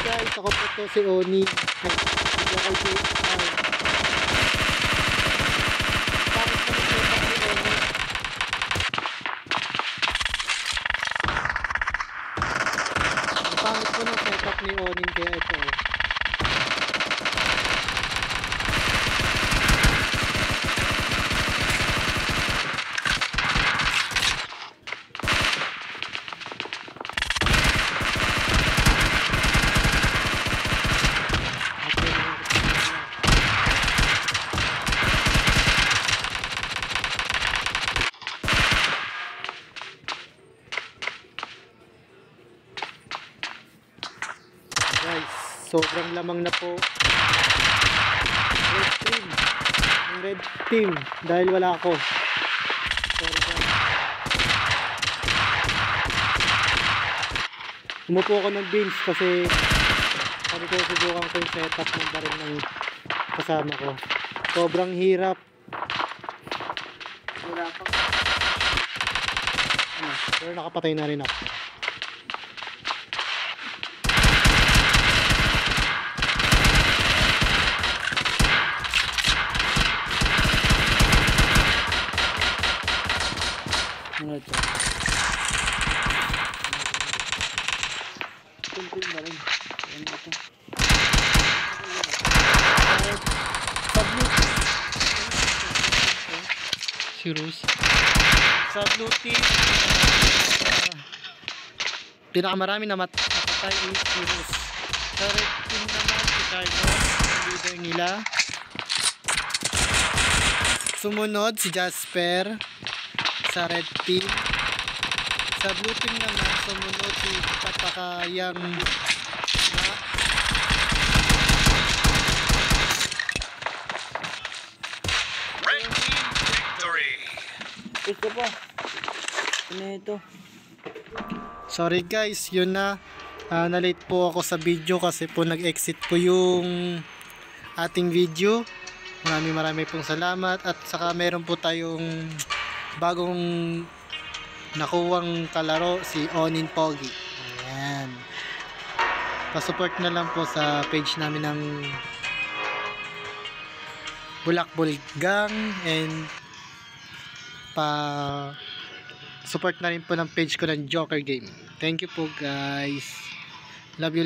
guys, ako po to si Oni. Ang pangit po ng setup ni Onin kaya ito. Guys, sobrang lamang na po red team dahil wala ako. Sorry guys. Umupo ako ng bench kasi sabi ko subukan ko yung setup ng baril ng kasama ko. Sobrang hirap. Wala pa. Pero nakapatay na rin ako. Ano ito? Kunting na rin. Ano ito? Serious? Subluting. Pinakamarami na napatay is Serious. Sa red team naman si Carlos, ang leader nila. Sumunod si Jasper sa red team. Sa blue team naman sumunod si Papakayang na red team victory. Ito pa. Ano ito? sorry guys, yun na. Na-late po ako sa video kasi po nag-exit po yung ating video. Maraming pong salamat at saka meron po tayong bagong nakuwang kalaro, si Onin Pogi. Ayan. Pa-support na lang po sa page namin ng Bulakbol Gang and pa-support na rin po ng page ko ng Joker Game. Thank you po guys. Love you.